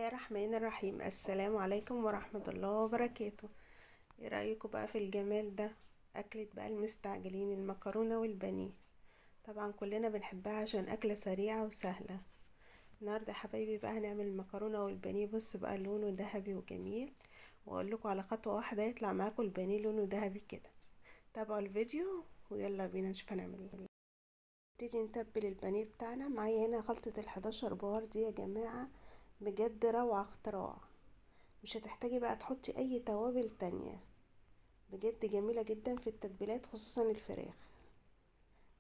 الرحمن الرحيم. السلام عليكم ورحمة الله وبركاته. ايه رأيكم بقى في الجمال ده؟ أكلة بقى المستعجلين، المكرونة والبانيه. طبعا كلنا بنحبها عشان أكلة سريعة وسهلة. النهاردة يا حبايبي بقى هنعمل المكرونة والبانيه. بص بقى لونه ذهبي وجميل، واقول لكم على خطوة واحدة يطلع معاكم البانيه لونه ذهبي كده. تابعوا الفيديو ويلا بينا نشوف هنعمل ايه. نبتدي نتبل البانيه بتاعنا. معايا هنا خلطة ال11 بهار دي يا جماعة، بجد روعة اختراع. مش هتحتاجي بقى تحطي اي توابل تانية، بجد جميلة جدا في التتبيلات خصوصا الفراخ.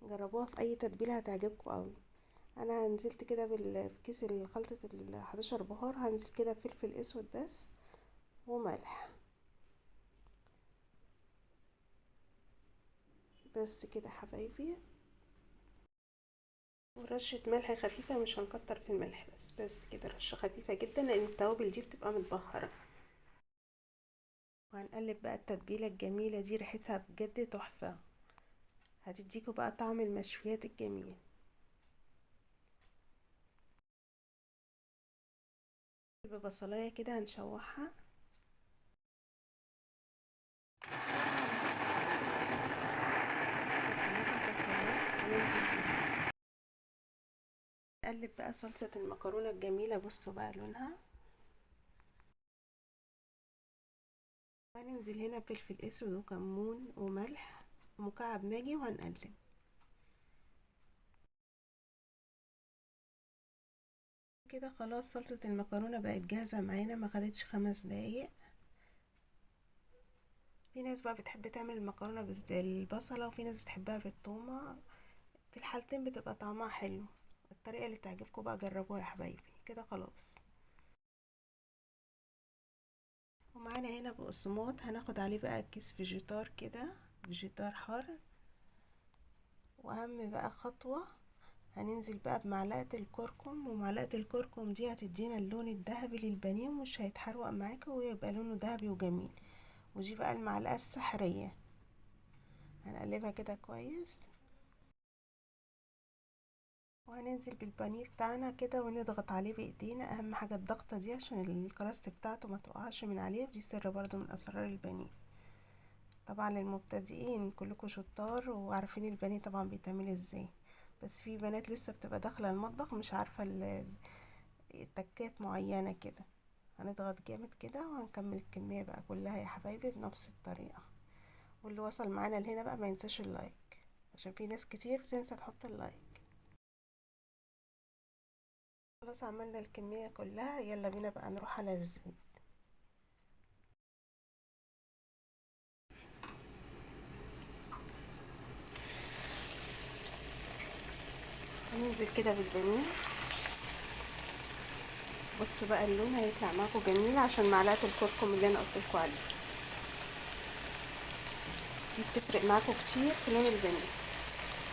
جربوها في اي تتبيلة هتعجبكم قوي. انا نزلت كده بكيس خلطة ال11 بهار، هنزل كده فلفل اسود بس وملح بس كده حبايبي، ورشة ملح خفيفة، مش هنكتر في الملح، بس كده رشة خفيفة جدا لان التوابل دي بتبقى متبهرة. وهنقلب بقى التتبيلة الجميلة دي، ريحتها بجد تحفة، هتديكوا بقى طعم المشويات الجميل. ببصلاية كده هنشوحها، نقلب بقى صلصة المكرونة الجميلة. بصوا بقى لونها، هننزل هنا بفلفل اسود وكمون وملح ومكعب ماجي وهنقلب كده. خلاص صلصة المكرونة بقت جاهزة معانا، ما خدتش 5 دقايق. في ناس بقى بتحب تعمل المكرونة بالبصلة، وفي ناس بتحبها بالثومة. في الحالتين بتبقى طعمها حلو. الطريقة اللي تعجبكم بقى جربوها يا حبايبي. كده خلاص. ومعانا هنا بقسماط، هناخد عليه بقى كيس فيجيتار كده، فيجيتار حار. واهم بقى خطوة، هننزل بقى بمعلقة الكركم، ومعلقة الكركم دي هتدينا اللون الذهبي للبانيه، ومش هيتحرق معاكم ويبقى لونه ذهبي وجميل. ودي بقى المعلقة السحرية، هنقلبها كده كويس. وهننزل بالبانيه بتاعنا كده ونضغط عليه بايدينا. اهم حاجة الضغطة دي عشان الكراست بتاعته ما تقعش من عليه، ودي سر برضو من اسرار البانيه. طبعا للمبتدئين كلكم شطار وعارفين البانيه طبعا بيتعمل ازاي، بس في بنات لسه بتبقى داخله المطبخ مش عارفه التكات معينه كده. هنضغط جامد كده وهنكمل الكميه بقى كلها يا حبايبي بنفس الطريقه. واللي وصل معانا لهنا بقى ما ينساش اللايك، عشان في ناس كتير بتنسى تحط اللايك. خلاص عملنا الكميه كلها، يلا بينا بقى نروح على الزيت. هننزل كده بالبانيه. بصوا بقى اللون هيطلع معاكم جميل عشان معلقه الكركم اللي انا قلت لكم عليه دي بتفرق معاكم كتير في لون البانيه،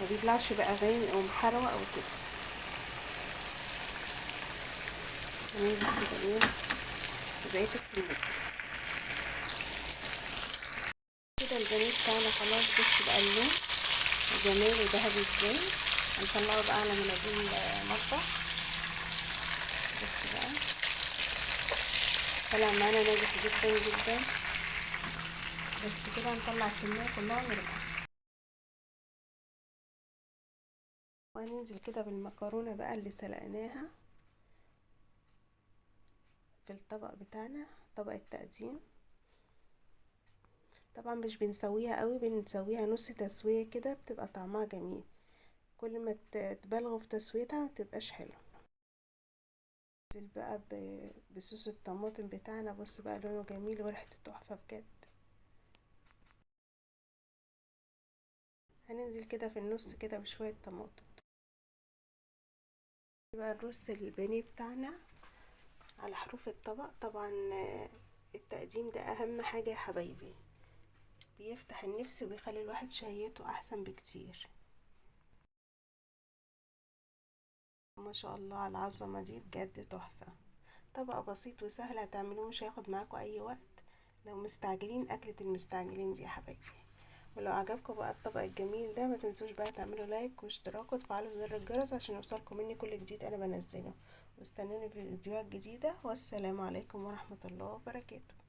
ما بيطلعش بقى غامق او محروق او كده. هننزل كده ايه ببقيه الكميه كده. البانيه بتاعنا خلاص. بص بقى اللون جمالي ذهبي ازاي. هنطلعه بقى على مناديل مطبخ. بص بقى طلع معانا ناجح جدا جدا. بس كده هنطلع الكميه كلها ونرجع. وهننزل كده بالمكرونه بقى اللي سلقناها في الطبق بتاعنا، طبق التقديم. طبعا مش بنسويها قوي، بنسويها نص تسوية كده، بتبقى طعمها جميل. كل ما تبالغوا في تسويتها ما بتبقاش حلوه. ننزل بقى بصوص الطماطم بتاعنا. بص بقى لونه جميل وريحته تحفه بجد. هننزل كده في النص كده بشويه طماطم. بقى الرز البانيه بتاعنا على حروف الطبق. طبعا التقديم ده اهم حاجه يا حبايبي، بيفتح النفس وبيخلي الواحد شهيته احسن بكتير. ما شاء الله على العظمه دي، بجد تحفه. طبق بسيط وسهل هتعملوه، مش هياخد معاكم اي وقت لو مستعجلين اكلة المستعجلين دي يا حبايبي. ولو عجبكم بقى الطبق الجميل ده، ما تنسوش بقى تعملوا لايك واشتراك وتفعلوا زر الجرس عشان يوصلكم مني كل جديد انا بنزله. واستنوني في فيديوهات جديدة، والسلام عليكم ورحمة الله وبركاته.